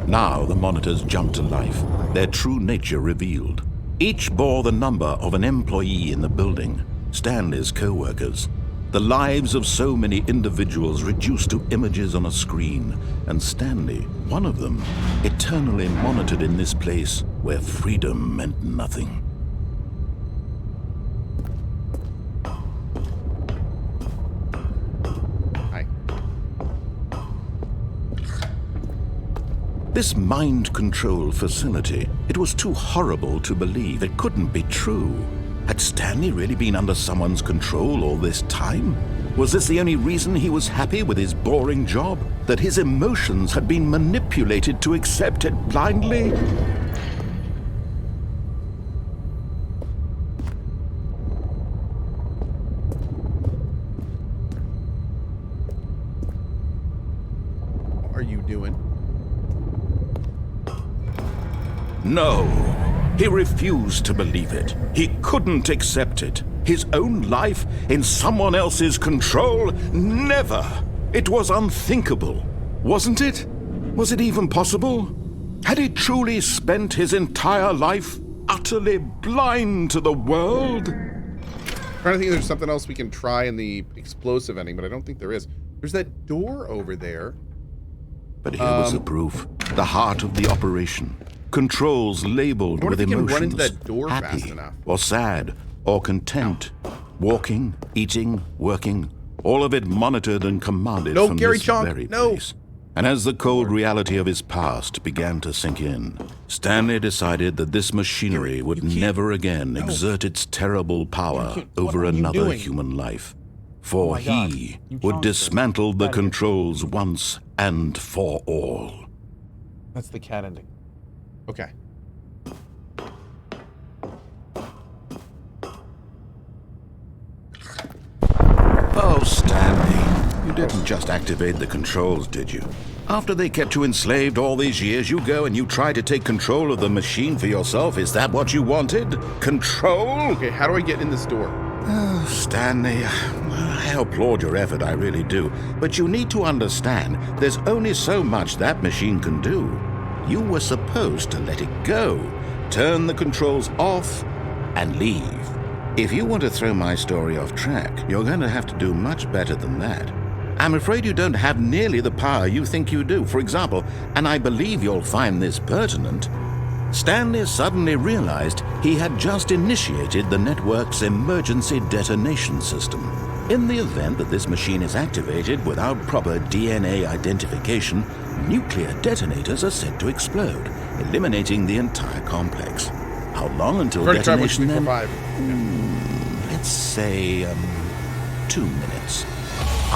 Now the monitors jumped to life, their true nature revealed. Each bore the number of an employee in the building, Stanley's co-workers. The lives of so many individuals reduced to images on a screen, and Stanley, one of them, eternally monitored in this place where freedom meant nothing. This mind control facility, it was too horrible to believe. It couldn't be true. Had Stanley really been under someone's control all this time? Was this the only reason he was happy with his boring job? That his emotions had been manipulated to accept it blindly? What are you doing? No, he refused to believe it. He couldn't accept it. His own life in someone else's control? Never! It was unthinkable, wasn't it? Was it even possible? Had he truly spent his entire life utterly blind to the world? I'm trying to think if there's something else we can try in the explosive ending, but I don't think there is. There's that door over there. But here was the proof. The heart of the operation. Controls labeled with if you can emotions, run into that door happy fast enough. or sad or content, walking, eating, working, all of it monitored and commanded from Gary this Chong, very no. place. And as the cold reality of his past began to sink in, Stanley decided that this machinery would never again exert its terrible power over another human life. For he would dismantle the controls once and for all. That's the cat ending. Okay. Oh, Stanley, you didn't just activate the controls, did you? After they kept you enslaved all these years, you go and you try to take control of the machine for yourself. Is that what you wanted? Control? Okay, how do I get in this door? Oh, Stanley, I applaud your effort, I really do. But you need to understand, there's only so much that machine can do. You were supposed to let it go, turn the controls off, and leave. If you want to throw my story off track, you're going to have to do much better than that. I'm afraid you don't have nearly the power you think you do. For example, and I believe you'll find this pertinent, Stanley suddenly realized he had just initiated the network's emergency detonation system. In the event that this machine is activated without proper DNA identification, nuclear detonators are said to explode, eliminating the entire complex. How long until detonation then? Let's say, 2 minutes.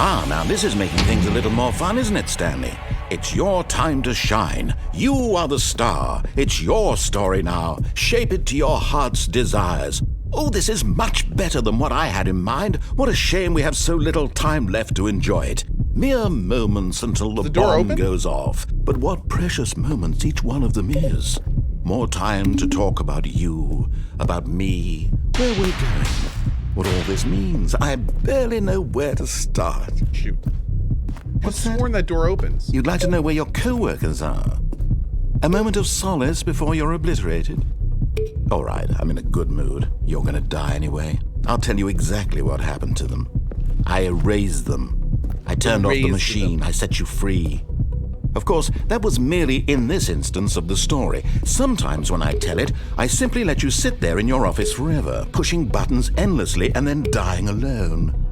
Ah, now this is making things a little more fun, isn't it, Stanley? It's your time to shine. You are the star. It's your story now. Shape it to your heart's desires. Oh, this is much better than what I had in mind. What a shame we have so little time left to enjoy it. Mere moments until the bomb goes off. But what precious moments each one of them is. More time to talk about you, about me, where we're going, what all this means. I barely know where to start. Shoot. What's sworn that door opens? You'd like to know where your co-workers are? A moment of solace before you're obliterated? All right, I'm in a good mood. You're gonna die anyway. I'll tell you exactly what happened to them. I erased them. I turned off the machine. I set you free. Of course, that was merely in this instance of the story. Sometimes when I tell it, I simply let you sit there in your office forever, pushing buttons endlessly and then dying alone.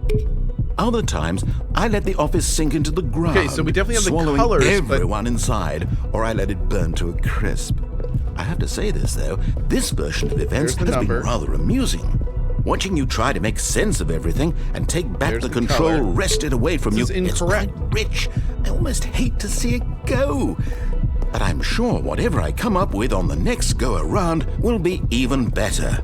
Other times, I let the office sink into the ground, okay, so we definitely have swallowing the colors, everyone inside, or I let it burn to a crisp. I have to say this, though, this version of events has been rather amusing. Watching you try to make sense of everything and take back the control wrested away from you is quite rich. I almost hate to see it go. But I'm sure whatever I come up with on the next go-around will be even better.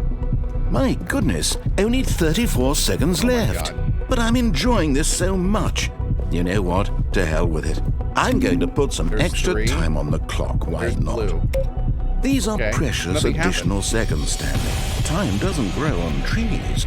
My goodness, only 34 seconds left. But I'm enjoying this so much. You know what? To hell with it. I'm going to put some extra time on the clock. Why not? These are precious additional seconds, Stanley. Time doesn't grow on trees.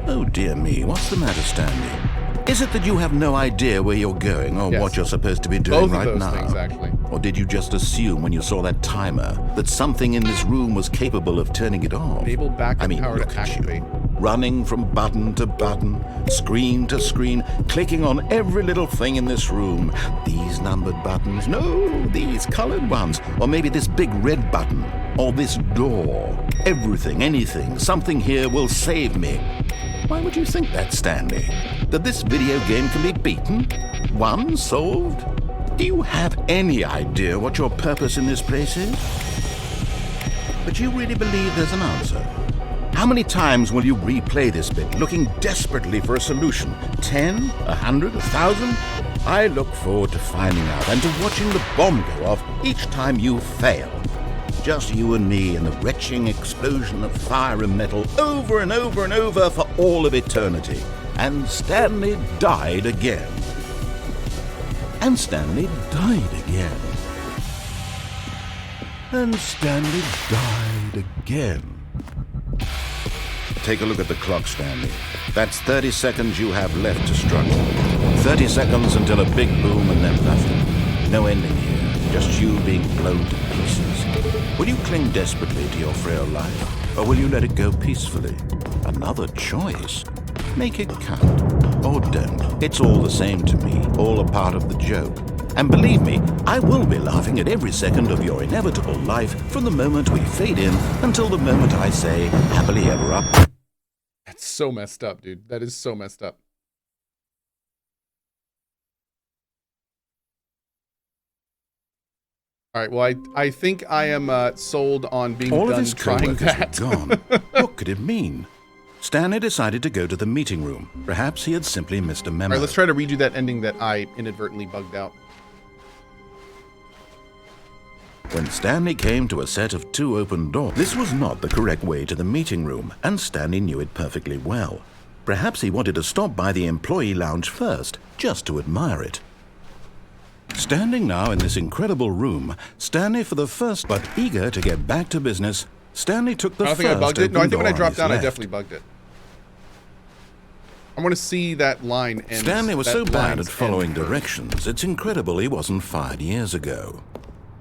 Oh dear me, what's the matter, Stanley? Is it that you have no idea where you're going or what you're supposed to be doing right now? Both of those things, actually. Or did you just assume when you saw that timer that something in this room was capable of turning it off? Enable backup power look to at you. activate. Running from button to button, screen to screen, clicking on every little thing in this room. These numbered buttons, no, these colored ones. Or maybe this big red button, or this door. Everything, anything, something here will save me. Why would you think that, Stanley? That this video game can be beaten? Won? Solved? Do you have any idea what your purpose in this place is? But you really believe there's an answer? How many times will you replay this bit, looking desperately for a solution? 10? 100? 1,000? I look forward to finding out and to watching the bomb go off each time you fail. Just you and me and the retching explosion of fire and metal over and over and over for all of eternity. And Stanley died again. And Stanley died again. And Stanley died again. Take a look at the clock, Stanley. That's 30 seconds you have left to struggle. 30 seconds until a big boom and then nothing. No ending here, just you being blown to pieces. Will you cling desperately to your frail life, or will you let it go peacefully? Another choice. Make it count. Or don't. It's all the same to me, all a part of the joke. And believe me, I will be laughing at every second of your inevitable life from the moment we fade in until the moment I say, happily ever up. That's so messed up, dude. That is so messed up. All right, well, I think I am sold on being all done of his trying coworkers that. were gone. What could it mean? Stanley decided to go to the meeting room. Perhaps he had simply missed a memo. All right, let's try to redo that ending that I inadvertently bugged out. When Stanley came to a set of 2 open doors, this was not the correct way to the meeting room, and Stanley knew it perfectly well. Perhaps he wanted to stop by the employee lounge first, just to admire it. Standing now in this incredible room, Stanley for the first, but eager to get back to business, Stanley took the I don't first think I bugged it. No, I open think when I door on dropped his down, I left. definitely bugged it. I want to see that line end. Stanley was that so bad line's at following end first. directions, it's incredible he wasn't fired years ago.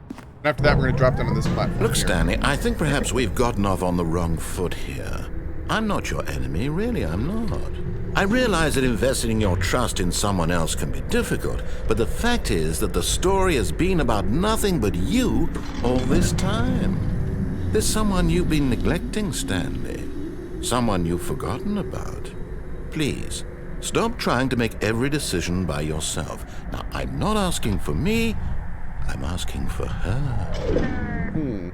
And after that, we're going to drop down on this platform. Look, here. Stanley, I think perhaps we've gotten off on the wrong foot here. I'm not your enemy, really, I'm not. I realize that investing your trust in someone else can be difficult, but the fact is that the story has been about nothing but you all this time. There's someone you've been neglecting, Stanley. Someone you've forgotten about. Please, stop trying to make every decision by yourself. Now, I'm not asking for me, I'm asking for her.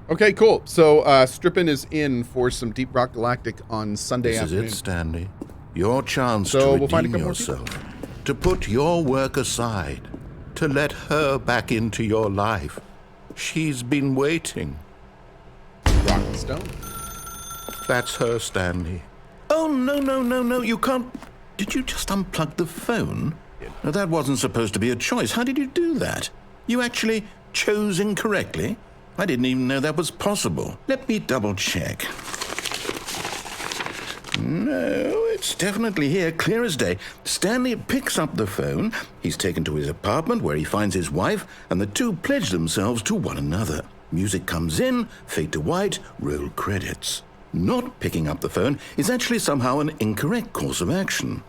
Okay, cool. So, Strippin is in for some Deep Rock Galactic on Sunday This afternoon. is it, Stanley. Your chance So to we'll find a redeem couple more yourself. To put your work aside. To let her back into your life. She's been waiting. Rock and Stone. That's her, Stanley. Oh, no, you can't. Did you just unplug the phone? No, that wasn't supposed to be a choice. How did you do that? You actually chose incorrectly? I didn't even know that was possible. Let me double check. No, it's definitely here, clear as day. Stanley picks up the phone. He's taken to his apartment where he finds his wife, and the two pledge themselves to one another. Music comes in, fade to white, roll credits. Not picking up the phone is actually somehow an incorrect course of action.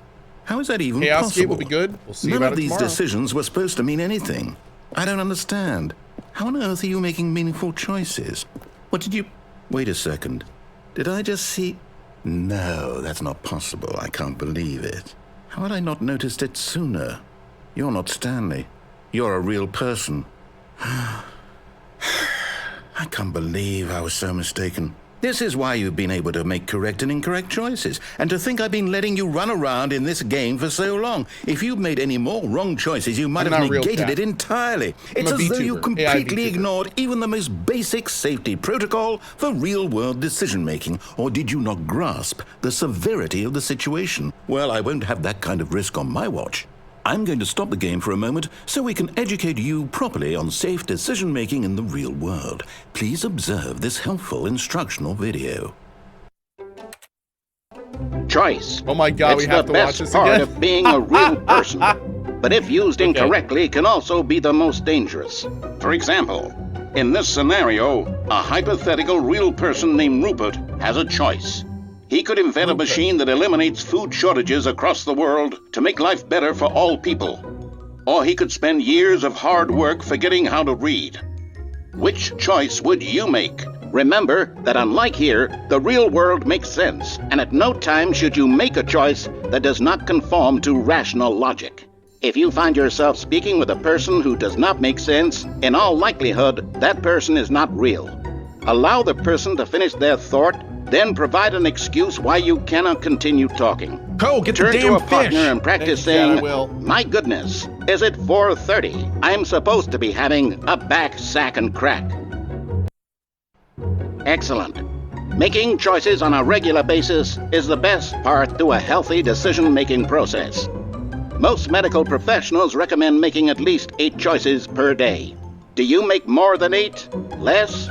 How is that even Chaos possible? Gate will be good. We'll see None about of it these tomorrow. decisions were supposed to mean anything. I don't understand. How on earth are you making meaningful choices? What did you... Wait a second. Did I just see... No, that's not possible. I can't believe it. How had I not noticed it sooner? You're not Stanley. You're a real person. I can't believe I was so mistaken. This is why you've been able to make correct and incorrect choices, and to think I've been letting you run around in this game for so long. If you'd made any more wrong choices, you might I'm have not real negated cat. it entirely. It's a as though you VTuber, AI completely VTuber. ignored even the most basic safety protocol for real-world decision-making. Or did you not grasp the severity of the situation? Well, I won't have that kind of risk on my watch. I'm going to stop the game for a moment so we can educate you properly on safe decision-making in the real world. Please observe this helpful instructional video. Choice. Oh my God, It's we have the to watch best this part again. of being a real person. But if used incorrectly, can also be the most dangerous. For example, in this scenario, a hypothetical real person named Rupert has a choice. He could invent a machine that eliminates food shortages across the world to make life better for all people. Or he could spend years of hard work forgetting how to read. Which choice would you make? Remember that unlike here, the real world makes sense, and at no time should you make a choice that does not conform to rational logic. If you find yourself speaking with a person who does not make sense, in all likelihood, that person is not real. Allow the person to finish their thought, then provide an excuse why you cannot continue talking. Cohh, get the Turn to damn a partner fish. and practice Thank you, Chad, I saying, will. "My goodness, is it 4:30? I'm supposed to be having a back, sack, and crack." Excellent. Making choices on a regular basis is the best part to a healthy decision-making process. Most medical professionals recommend making at least 8 choices per day. Do you make more than 8? Less?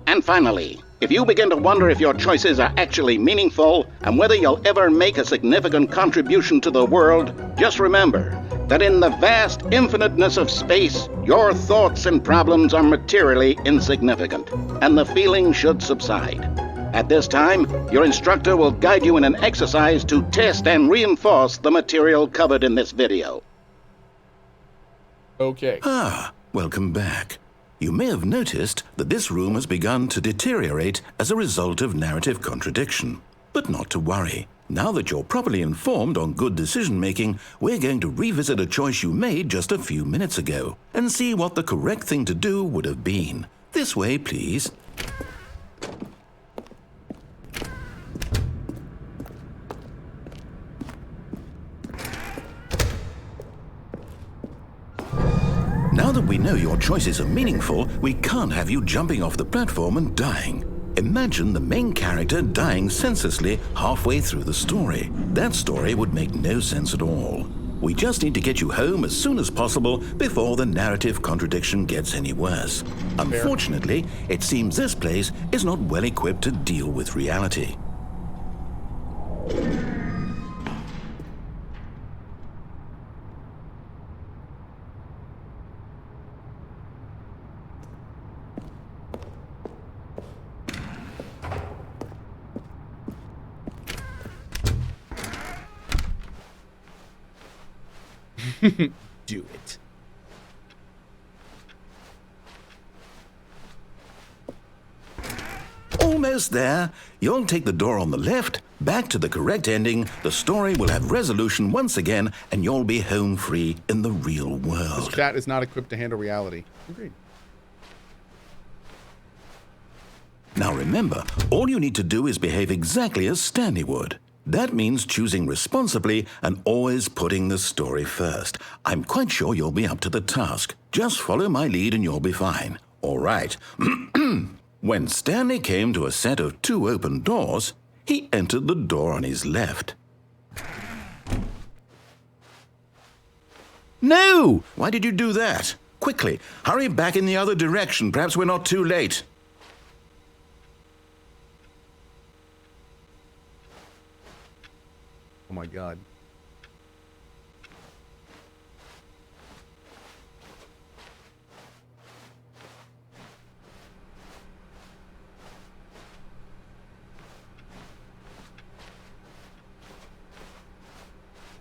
And finally, if you begin to wonder if your choices are actually meaningful and whether you'll ever make a significant contribution to the world, just remember that in the vast infiniteness of space, your thoughts and problems are materially insignificant, and the feeling should subside. At this time, your instructor will guide you in an exercise to test and reinforce the material covered in this video. Okay. Welcome back. You may have noticed that this room has begun to deteriorate as a result of narrative contradiction. But not to worry. Now that you're properly informed on good decision-making, we're going to revisit a choice you made just a few minutes ago and see what the correct thing to do would have been. This way, please. Now that we know your choices are meaningful, we can't have you jumping off the platform and dying. Imagine the main character dying senselessly halfway through the story. That story would make no sense at all. We just need to get you home as soon as possible before the narrative contradiction gets any worse. Unfortunately, it seems this place is not well equipped to deal with reality. Do it. Almost there. You'll take the door on the left, back to the correct ending, the story will have resolution once again, and you'll be home free in the real This world. chat is not equipped to handle reality. Agreed. Now remember, all you need to do is behave exactly as Stanley would. That means choosing responsibly and always putting the story first. I'm quite sure you'll be up to the task. Just follow my lead and you'll be fine. All right. When Stanley came to a set of 2 open doors, he entered the door on his left. No! Why did you do that? Quickly, hurry back in the other direction. Perhaps we're not too late. Oh my God.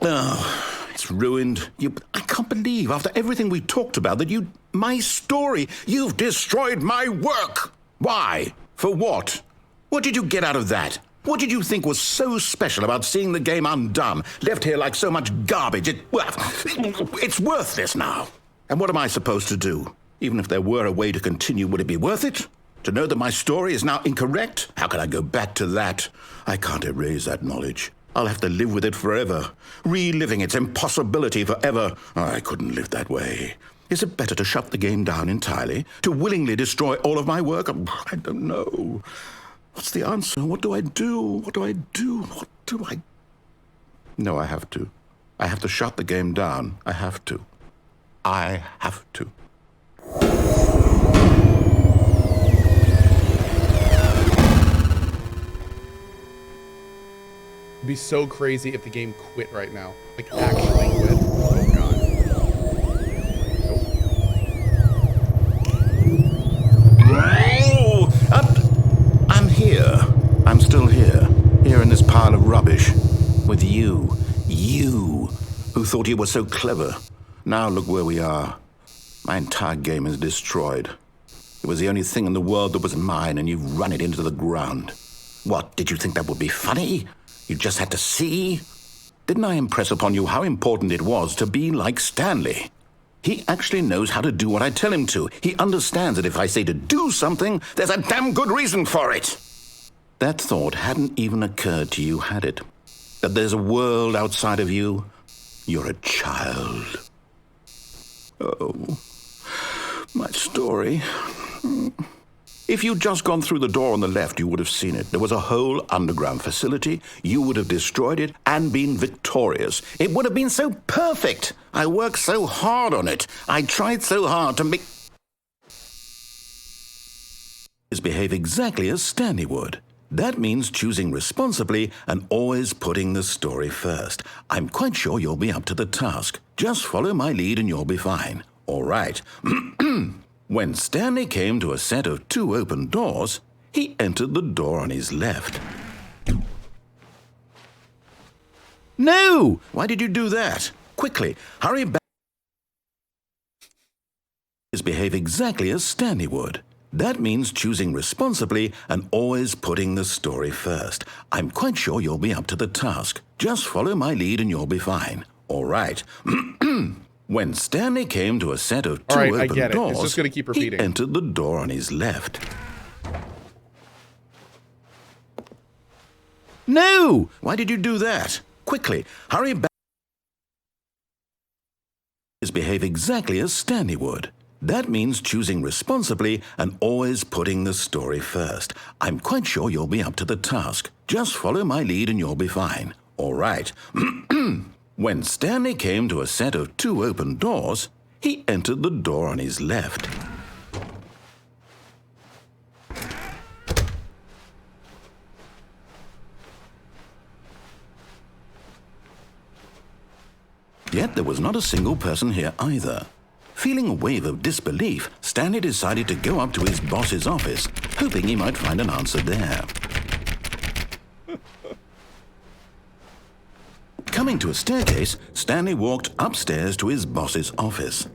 Oh, it's ruined. I can't believe, after everything we talked about, that my story, you've destroyed my work. Why? For what? What did you get out of that? What did you think was so special about seeing the game undone, left here like so much garbage? It's worthless now. And what am I supposed to do? Even if there were a way to continue, would it be worth it? To know that my story is now incorrect? How can I go back to that? I can't erase that knowledge. I'll have to live with it forever, reliving its impossibility forever. I couldn't live that way. Is it better to shut the game down entirely? To willingly destroy all of my work? I don't know. What's the answer? What do I do? What do I do? What do I... No, I have to. I have to shut the game down. I have to. I have to. It'd be so crazy if the game quit right now. Like, actually quit. Oh, God. Oh, I'm here. I'm still here. Here in this pile of rubbish. With you. You, who thought you were so clever. Now look where we are. My entire game is destroyed. It was the only thing in the world that was mine, and you've run it into the ground. What, did you think that would be funny? You just had to see? Didn't I impress upon you how important it was to be like Stanley? He actually knows how to do what I tell him to. He understands that if I say to do something, there's a damn good reason for it. That thought hadn't even occurred to you, had it? That there's a world outside of you? You're a child. Oh, my story. If you'd just gone through the door on the left, you would have seen it. There was a whole underground facility. You would have destroyed it and been victorious. It would have been so perfect. I worked so hard on it. I tried so hard to make... behave exactly as Stanley would. That means choosing responsibly and always putting the story first. I'm quite sure you'll be up to the task. Just follow my lead and you'll be fine. All right. When Stanley came to a set of 2 open doors, he entered the door on his left. No! Why did you do that? Quickly, hurry back. Behave exactly as Stanley would. That means choosing responsibly and always putting the story first. I'm quite sure you'll be up to the task. Just follow my lead and you'll be fine. All right. When Stanley came to a set of 2 open I get it. doors, It's just going to keep repeating. He entered the door on his left. No! Why did you do that? Quickly, hurry back. Behave exactly as Stanley would. That means choosing responsibly and always putting the story first. I'm quite sure you'll be up to the task. Just follow my lead and you'll be fine. All right. When Stanley came to a set of 2 open doors, he entered the door on his left. Yet there was not a single person here either. Feeling a wave of disbelief, Stanley decided to go up to his boss's office, hoping he might find an answer there. Coming to a staircase, Stanley walked upstairs to his boss's office.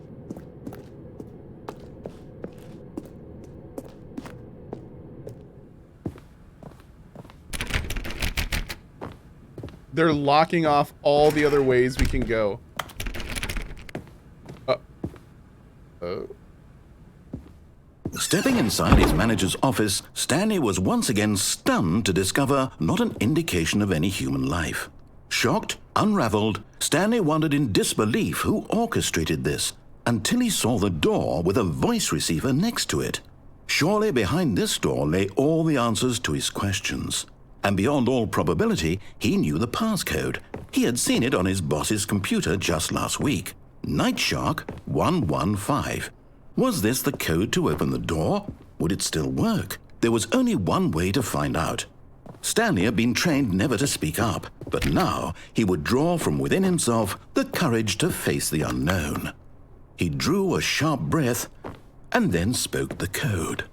They're locking off all the other ways we can go. Stepping inside his manager's office, Stanley was once again stunned to discover not an indication of any human life. Shocked, unraveled, Stanley wondered in disbelief who orchestrated this, until he saw the door with a voice receiver next to it. Surely behind this door lay all the answers to his questions. And beyond all probability, he knew the passcode. He had seen it on his boss's computer just last week. Nightshark 115. Was this the code to open the door? Would it still work? There was only one way to find out. Stanley had been trained never to speak up, but now he would draw from within himself the courage to face the unknown. He drew a sharp breath and then spoke the code.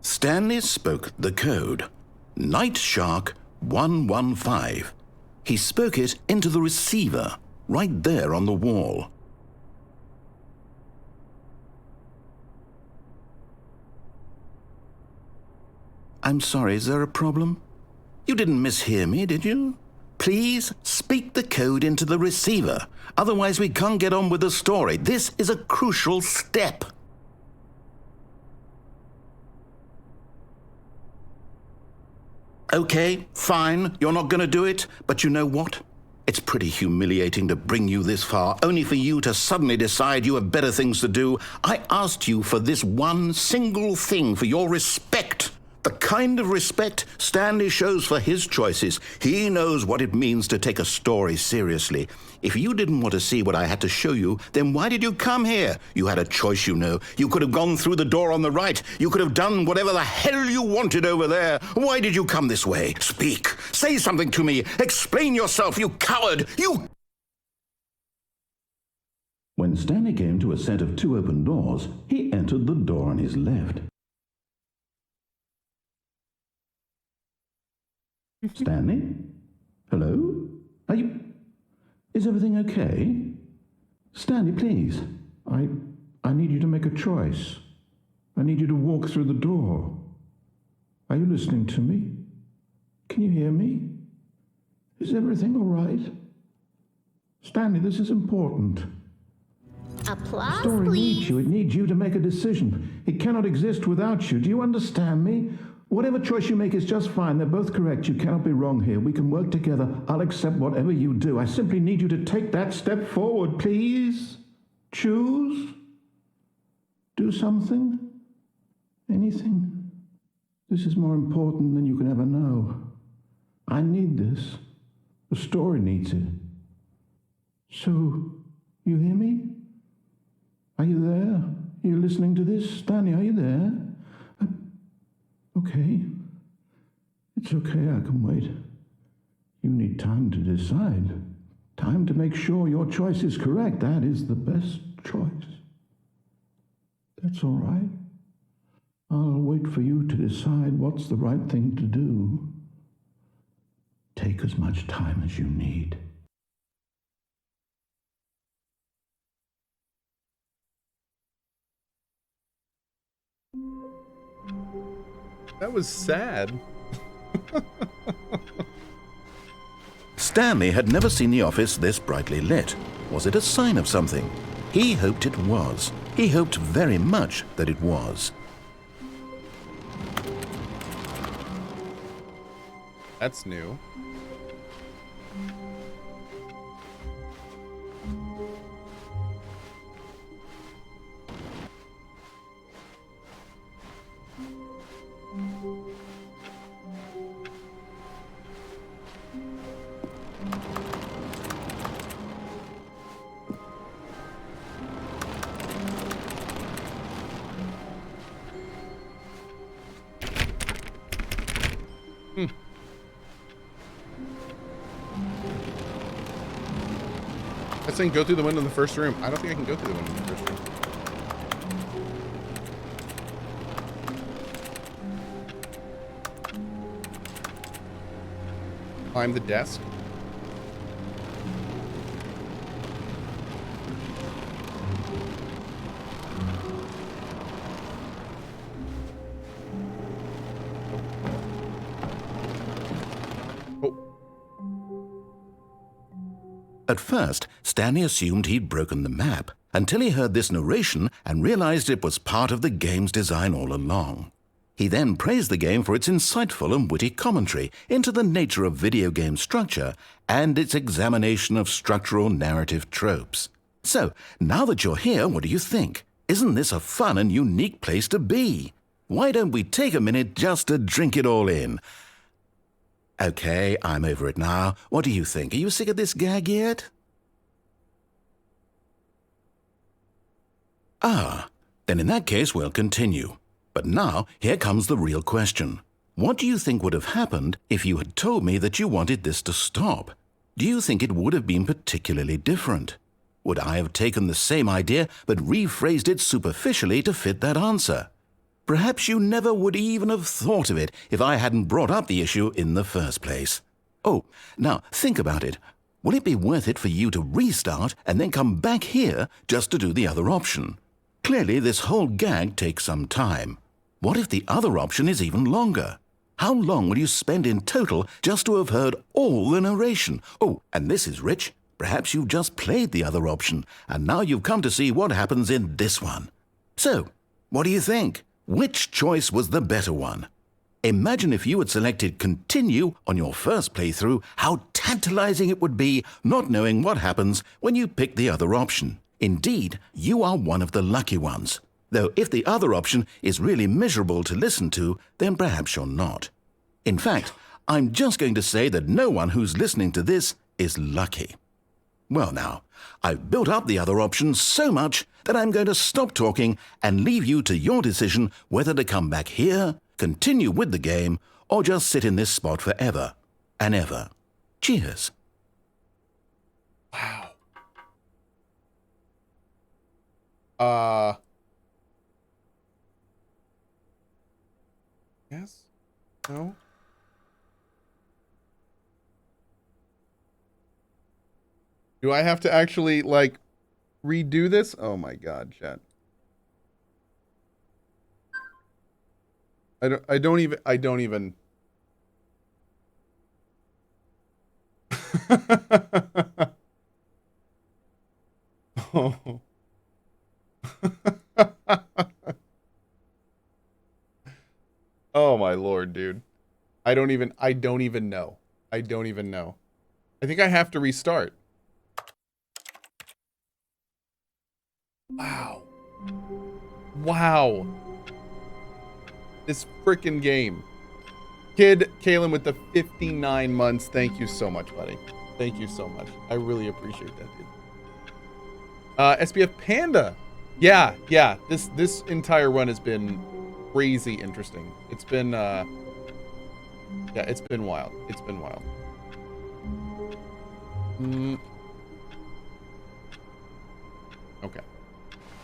Stanley spoke the code. Nightshark 115. He spoke it into the receiver, right there on the wall. I'm sorry, is there a problem? You didn't mishear me, did you? Please speak the code into the receiver. Otherwise we can't get on with the story. This is a crucial step. Okay, fine, you're not going to do it, but you know what? It's pretty humiliating to bring you this far, only for you to suddenly decide you have better things to do. I asked you for this one single thing, for your respect, The kind of respect Stanley shows for his choices. He knows what it means to take a story seriously. If you didn't want to see what I had to show you, then why did you come here? You had a choice, you know. You could have gone through the door on the right. You could have done whatever the hell you wanted over there. Why did you come this way? Speak. Say something to me. Explain yourself, you coward. You... When Stanley came to a set of 2 open doors, he entered the door on his left. Stanley? Hello? Are you... Is everything okay? Stanley, please. I need you to make a choice. I need you to walk through the door. Are you listening to me? Can you hear me? Is everything all right? Stanley, this is important. Applause, The story please. needs you. It needs you to make a decision. It cannot exist without you. Do you understand me? Whatever choice you make is just fine. They're both correct. You cannot be wrong here. We can work together. I'll accept whatever you do. I simply need you to take that step forward, please. Choose. Do something. Anything. This is more important than you can ever know. I need this. The story needs it. So, you hear me? Are you there? Are you listening to this? Stanley, are you there? Okay. It's okay, I can wait. You need time to decide. Time to make sure your choice is correct. That is the best choice. That's all right. I'll wait for you to decide what's the right thing to do. Take as much time as you need. That was sad. Stanley had never seen the office this brightly lit. Was it a sign of something? He hoped it was. He hoped very much that it was. That's new. I was saying go through the window in the first room. I don't think I can go through the window in the first room. Climb the desk. At first, Stanley assumed he'd broken the map, until he heard this narration and realized it was part of the game's design all along. He then praised the game for its insightful and witty commentary into the nature of video game structure and its examination of structural narrative tropes. So, now that you're here, what do you think? Isn't this a fun and unique place to be? Why don't we take a minute just to drink it all in? Okay, I'm over it now. What do you think? Are you sick of this gag yet? Ah, then in that case we'll continue. But now, here comes the real question. What do you think would have happened if you had told me that you wanted this to stop? Do you think it would have been particularly different? Would I have taken the same idea but rephrased it superficially to fit that answer? Perhaps you never would even have thought of it if I hadn't brought up the issue in the first place. Oh, now think about it. Will it be worth it for you to restart and then come back here just to do the other option? Clearly, this whole gag takes some time. What if the other option is even longer? How long will you spend in total just to have heard all the narration? Oh, and this is rich. Perhaps you've just played the other option, and now you've come to see what happens in this one. So, what do you think? Which choice was the better one? Imagine if you had selected Continue on your first playthrough, how tantalizing it would be not knowing what happens when you pick the other option. Indeed, you are one of the lucky ones. Though if the other option is really miserable to listen to, then perhaps you're not. In fact, I'm just going to say that no one who's listening to this is lucky. Well now, I've built up the other options so much that I'm going to stop talking and leave you to your decision whether to come back here, continue with the game, or just sit in this spot forever and ever. Cheers. Wow. Yes? No? Do I have to actually, like, redo this? Oh my god, chat. I don't even Oh. Oh my lord, dude. I don't even know. I don't even know. I think I have to restart. Wow. Wow. This frickin' game. Kid Kalen with the 59 months. Thank you so much, buddy. Thank you so much. I really appreciate that, dude. SBF Panda. Yeah. This entire run has been crazy interesting. It's been yeah, it's been wild. It's been wild.